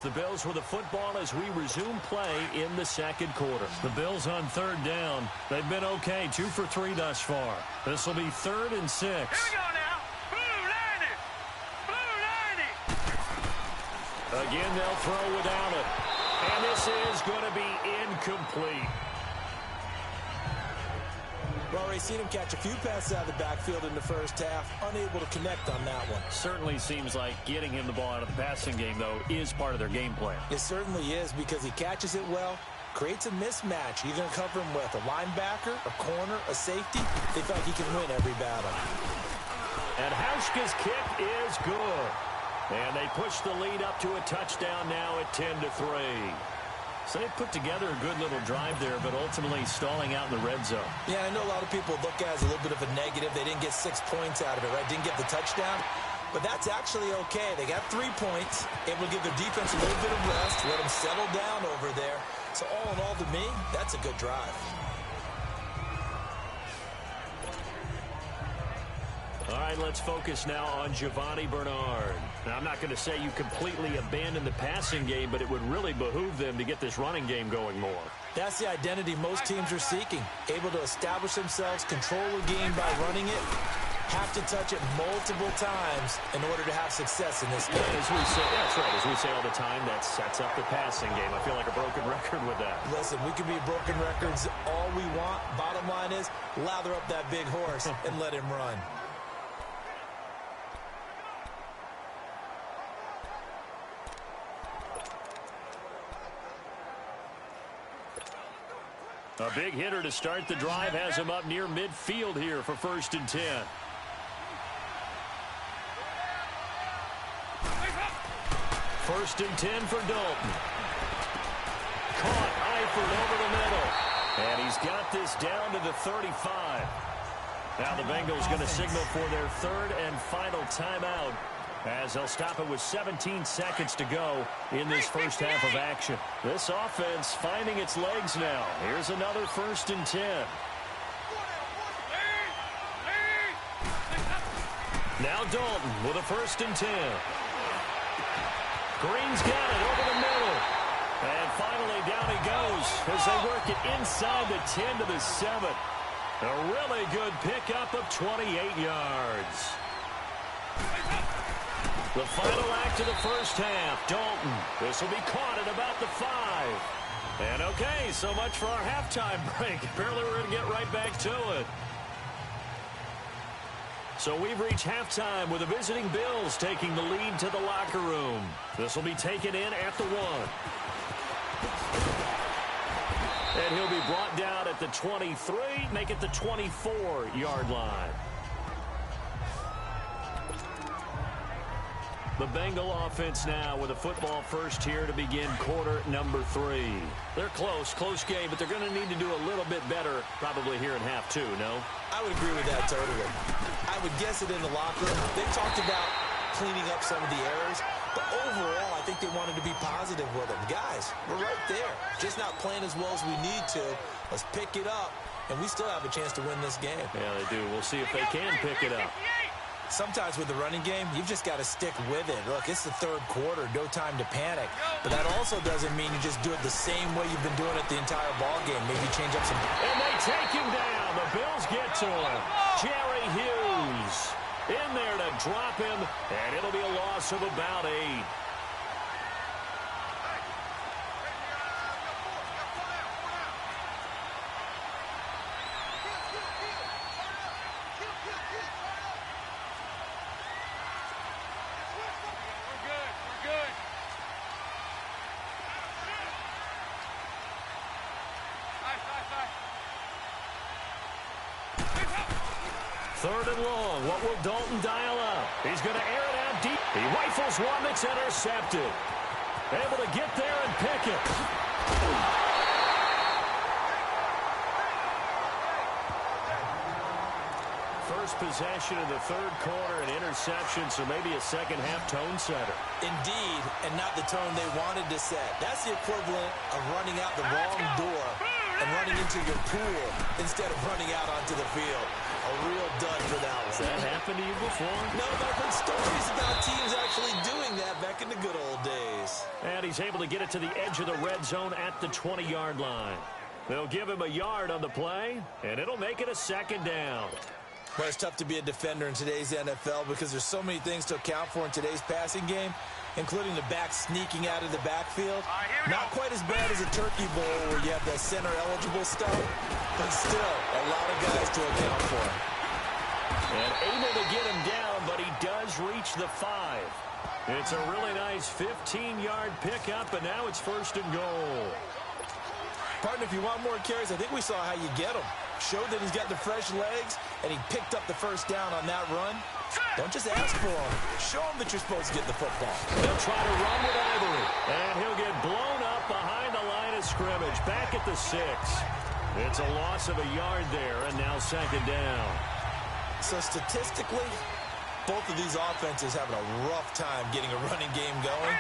The Bills with the football as we resume play in the second quarter. The Bills on third down. They've been okay, 2 for 3 thus far. This will be 3rd and 6. Here we go now. Blue line it. Blue line it. Again, they'll throw without it. And this is going to be incomplete. Well, already seen him catch a few passes out of the backfield in the first half. Unable to connect on that one. Certainly seems like getting him the ball out of the passing game, though, is part of their game plan. It certainly is because he catches it well, creates a mismatch. You're going to cover him with a linebacker, a corner, a safety. They feel like he can win every battle. And Hauschka's kick is good. And they push the lead up to a touchdown now at 10-3. So they put together a good little drive there, but ultimately stalling out in the red zone. Yeah, I know a lot of people look at it as a little bit of a negative. They didn't get 6 points out of it, right? Didn't get the touchdown. But that's actually okay. They got 3 points, able to give their defense a little bit of rest, let them settle down over there. So all in all, to me, that's a good drive. All right, let's focus now on Giovanni Bernard. Now, I'm not going to say you completely abandon the passing game, but it would really behoove them to get this running game going more. That's the identity most teams are seeking. Able to establish themselves, control the game by running it, have to touch it multiple times in order to have success in this game. As we say, that's right. As we say all the time, that sets up the passing game. I feel like a broken record with that. Listen, we can be broken records all we want. Bottom line is, lather up that big horse and let him run. A big hitter to start the drive has him up near midfield here for 1st and 10. First and 10 for Dalton. Caught Eifert over the middle. And he's got this down to the 35. Now the Bengals going to signal for their 3rd and final timeout, as they'll stop it with 17 seconds to go in this first half of action. This offense finding its legs now. Here's another 1st and 10. Now Dalton with a 1st and 10. Green's got it over the middle. And finally down he goes as they work it inside the 10 to the 7. A really good pickup of 28 yards. The final act of the first half. Dalton. This will be caught at about the 5. And okay, so much for our halftime break. Apparently we're going to get right back to it. So we've reached halftime with the visiting Bills taking the lead to the locker room. This will be taken in at the 1. And he'll be brought down at the 23, make it the 24-yard line. The Bengal offense now with a football first here to begin quarter number 3. They're close game, but they're going to need to do a little bit better probably here in half 2, no? I would agree with that totally. I would guess it in the locker room. They talked about cleaning up some of the errors, but overall I think they wanted to be positive with them. Guys, we're right there. Just not playing as well as we need to. Let's pick it up, and we still have a chance to win this game. Yeah, they do. We'll see if they can pick it up. Sometimes with the running game, you've just got to stick with it. Look, it's the 3rd quarter, no time to panic. But that also doesn't mean you just do it the same way you've been doing it the entire ball game. Maybe change up some... And they take him down. The Bills get to him. Jerry Hughes in there to drop him, and it'll be a loss of about 8. Third and long. What will Dalton dial up? He's going to air it out deep. He rifles one that's intercepted. Able to get there and pick it. First possession of the 3rd quarter, an interception, so maybe a second half tone setter. Indeed, and not the tone they wanted to set. That's the equivalent of running out the wrong door and running into your pool instead of running out onto the field. A real dud for that one. Has that happened to you before? No, but I've heard stories about teams actually doing that back in the good old days. plays. And he's able to get it to the edge of the red zone at the 20-yard line. They'll give him a yard on the play, and it'll make it a second down. Well, it's tough to be a defender in today's NFL because there's so many things to account for in today's passing game, including the back sneaking out of the backfield. Not quite as bad as a turkey bowl where you have the center-eligible stuff, but still a lot of guys to account for. And able to get him down, but he does reach the 5. It's a really nice 15-yard pickup, and now it's 1st and goal. Partner, if you want more carries, I think we saw how you get them. Showed that he's got the fresh legs, and he picked up the first down on that run. Don't just ask for them. Show them that you're supposed to get the football. They'll try to run with Ivory, and he'll get blown up behind the line of scrimmage, back at the 6. It's a loss of a yard there, and now 2nd down. So statistically, both of these offenses having a rough time getting a running game going.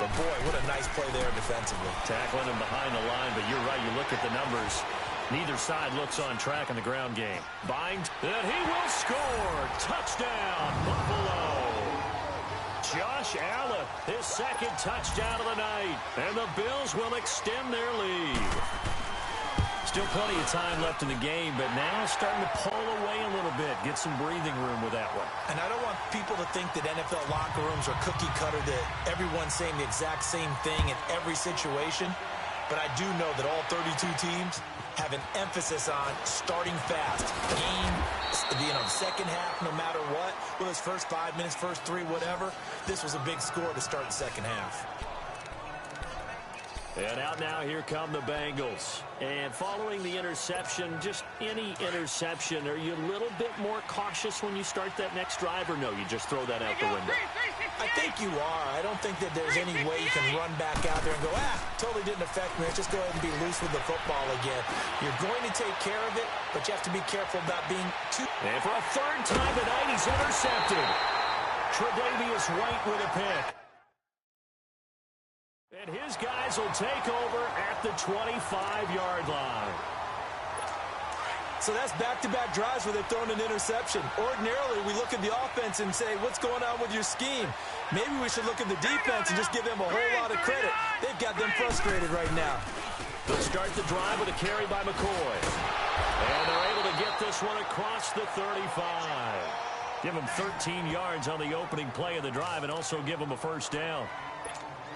But boy, what a nice play there defensively. Tackling him behind the line, but you're right, you look at the numbers. Neither side looks on track in the ground game. Bind, and he will score. Touchdown, Buffalo. Josh Allen, his 2nd touchdown of the night. And the Bills will extend their lead. Still plenty of time left in the game, but now starting to pull away a little bit. Get some breathing room with that one. And I don't want people to think that NFL locker rooms are cookie cutter, that everyone's saying the exact same thing in every situation. But I do know that all 32 teams have an emphasis on starting fast. Game, the second half, no matter what. Whether it's first 5 minutes, first 3, whatever. This was a big score to start the second half. And out now, here come the Bengals. And following the interception, just any interception, are you a little bit more cautious when you start that next drive, or no, you just throw that out the window? I think you are. I don't think that there's any way you can run back out there and go, totally didn't affect me. Let's just go ahead and be loose with the football again. You're going to take care of it, but you have to be careful about being too... And for a 3rd time tonight, he's intercepted. Tre'Davious White with a pick. And his guys will take over at the 25-yard line. So that's back-to-back drives where they've thrown an interception. Ordinarily, we look at the offense and say, what's going on with your scheme? Maybe we should look at the defense and just give them a whole lot of credit. They've got them frustrated right now. They'll start the drive with a carry by McCoy. And they're able to get this one across the 35. Give them 13 yards on the opening play of the drive and also give them a 1st down.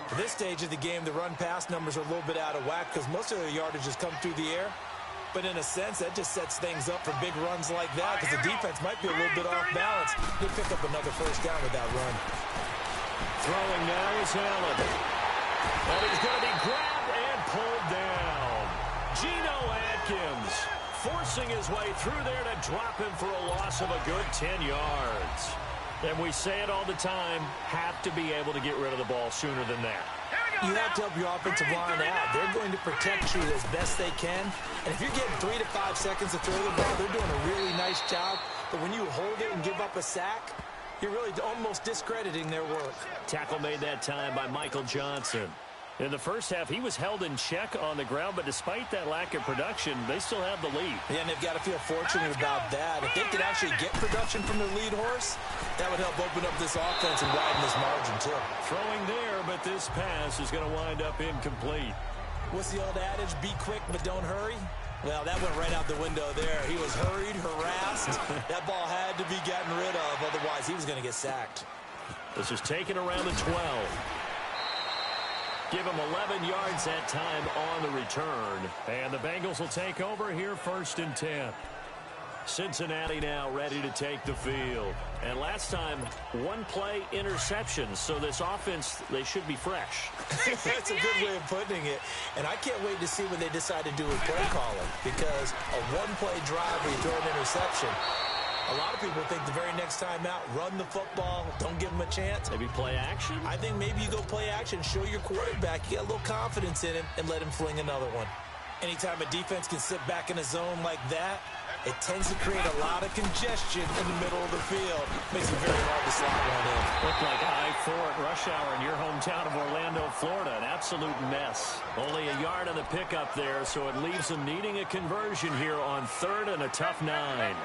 At this stage of the game, the run-pass numbers are a little bit out of whack because most of the yardage has come through the air. But in a sense, that just sets things up for big runs like that because the defense might be a little bit off balance. They pick up another 1st down with that run. Throwing now is Allen. And he's going to be grabbed and pulled down. Geno Atkins forcing his way through there to drop him for a loss of a good 10 yards. And we say it all the time, have to be able to get rid of the ball sooner than that. You have to help your offensive line out. They're going to protect you as best they can. And if you're getting 3 to 5 seconds to throw the ball, they're doing a really nice job. But when you hold it and give up a sack, you're really almost discrediting their work. Tackle made that time by Michael Johnson. In the first half, he was held in check on the ground, but despite that lack of production, they still have the lead. Yeah, and they've got to feel fortunate about that. If they could actually get production from their lead horse, that would help open up this offense and widen this margin, too. Throwing there, but this pass is going to wind up incomplete. What's the old adage? Be quick, but don't hurry. Well, that went right out the window there. He was hurried, harassed. That ball had to be gotten rid of, otherwise he was going to get sacked. This is taken around the 12. Give him 11 yards that time on the return. And the Bengals will take over here 1st and 10. Cincinnati now ready to take the field. And last time, 1-play interceptions. So this offense, they should be fresh. That's a good way of putting it. And I can't wait to see what they decide to do with play calling. Because a 1-play drive where you throw an interception, a lot of people think the very next time out, run the football, don't give them a chance. Maybe play action? I think maybe you go play action, show your quarterback, you got a little confidence in him, and let him fling another one. Anytime a defense can sit back in a zone like that, it tends to create a lot of congestion in the middle of the field. Makes it very hard to slot one in. Looked like I-4 at rush hour in your hometown of Orlando, Florida. An absolute mess. Only a yard on the pickup there, so it leaves them needing a conversion here on 3rd and a tough 9.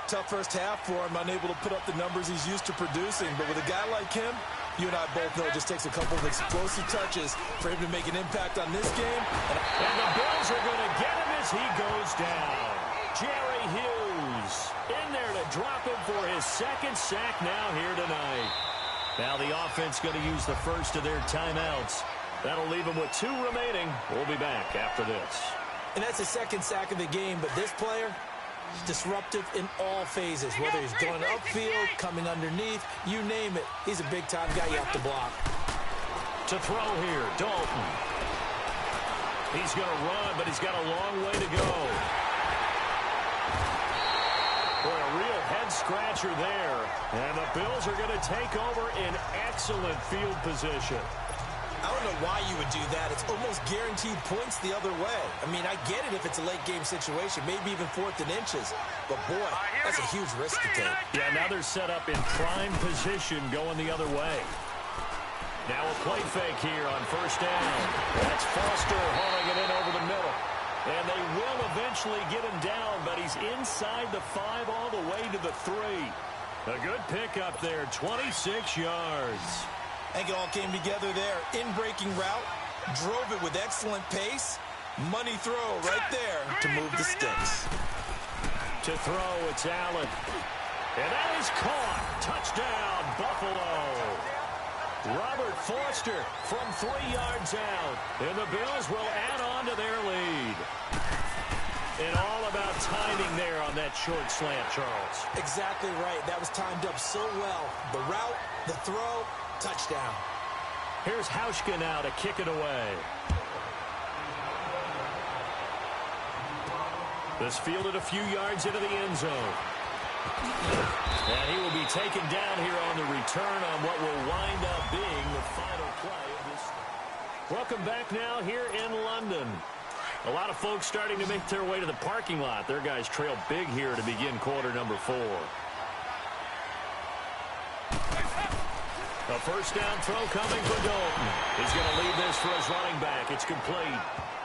Tough first half for him, unable to put up the numbers he's used to producing. But with a guy like him, You and I both know it just takes a couple of explosive touches for him to make an impact on this game. And the Bills are going to get him as he goes down. Jerry Hughes in there to drop him for his second sack now here tonight. Now the offense going to use the first of their timeouts. That'll leave them with 2 remaining. We'll be back after this. And that's the second sack of the game, but this player, disruptive in all phases, whether he's going upfield, coming underneath, you name it. He's a big-time guy you have to block. To throw here, Dalton. He's going to run, but he's got a long way to go. Boy, a real head-scratcher there. And the Bills are going to take over in excellent field position. I don't know why you would do that. It's almost guaranteed points the other way. I mean, I get it if it's a late-game situation, maybe even 4th and inches. But, boy, that's a huge risk to take. Yeah, now they're set up in prime position going the other way. Now a play fake here on first down. That's Foster hauling it in over the middle. And they will eventually get him down, but he's inside the 5 all the way to the 3. A good pickup there, 26 yards. I think it all came together there. In-breaking route, drove it with excellent pace. Money throw right there to move the sticks. To throw, it's Allen. And that is caught. Touchdown, Buffalo. Robert Foster from 3 yards out. And the Bills will add on to their lead. And all about timing there on that short slant, Charles. Exactly right. That was timed up so well. The route, the throw, touchdown. Here's Hauschka now to kick it away. This fielded a few yards into the end zone. And he will be taken down here on the return on what will wind up being the final play of this. Welcome back now here in London. A lot of folks starting to make their way to the parking lot. Their guys trail big here to begin quarter number 4. A first down throw coming for Dalton. He's going to lead this for his running back. It's complete.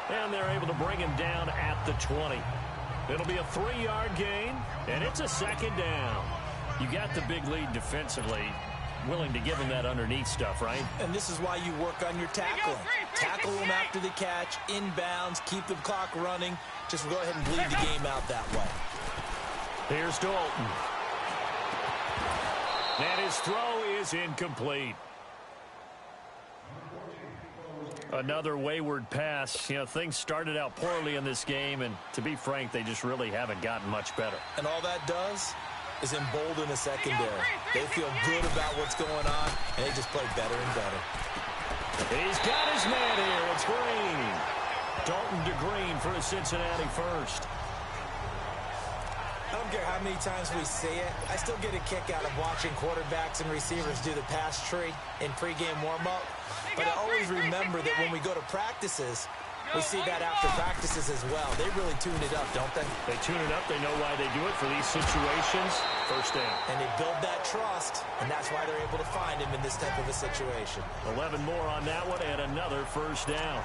And they're able to bring him down at the 20. It'll be a 3-yard gain, and it's a second down. You got the big lead defensively, willing to give him that underneath stuff, right? And this is why you work on your tackling. Tackle them after the catch, inbounds, keep the clock running. Just go ahead and bleed the game out that way. Here's Dalton. And his throw is incomplete. Another wayward pass. You know, things started out poorly in this game, and to be frank, they just really haven't gotten much better. And all that does is embolden the secondary. They feel good about what's going on, and they just play better and better. He's got his man here. It's Green. Dalton to Green for a Cincinnati first. I don't care how many times we see it. I still get a kick out of watching quarterbacks and receivers do the pass tree in pregame warm-up. But I always remember that when we go to practices, we see that after practices as well. They really tune it up, don't they? They tune it up. They know why they do it for these situations. First down. And they build that trust, and that's why they're able to find him in this type of a situation. 11 more on that one and another first down.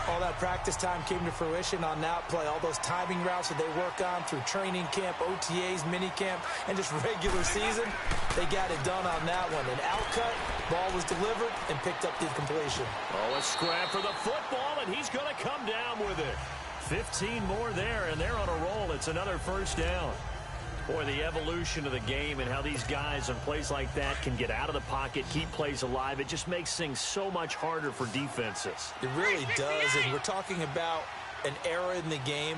All that practice time came to fruition on that play. All those timing routes that they work on through training camp, OTAs, mini camp, and just regular season, they got it done on that one. An outcut, ball was delivered, and picked up the completion. Oh, a scrap for the football, and he's going to come down with it. 15 more there, and they're on a roll. It's another first down. Boy, the evolution of the game and how these guys on plays like that can get out of the pocket, keep plays alive, it just makes things so much harder for defenses. It really does, and we're talking about an era in the game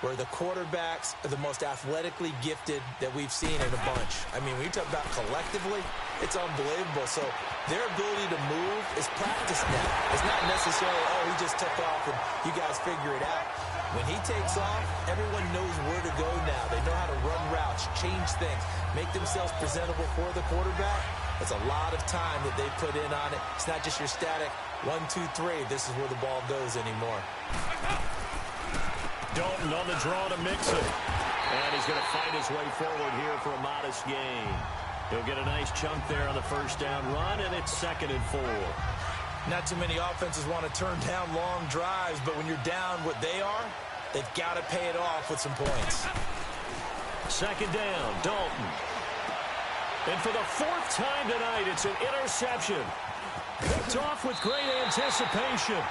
where the quarterbacks are the most athletically gifted that we've seen in a bunch. I mean, when you talk about collectively, it's unbelievable. So their ability to move is practice now. It's not necessarily, oh, he just took off and you guys figure it out. When he takes off, everyone knows where to go now. They know how to run routes, change things, make themselves presentable for the quarterback. That's a lot of time that they put in on it. It's not just your static 1, 2, 3. This is where the ball goes anymore. Dalton on the draw to mix it. And he's going to fight his way forward here for a modest gain. He'll get a nice chunk there on the first down run, and it's 2nd and 4. Not too many offenses want to turn down long drives, but when you're down what they are, they've got to pay it off with some points. 2nd down, Dalton. And for the fourth time tonight, it's an interception. Picked off with great anticipation.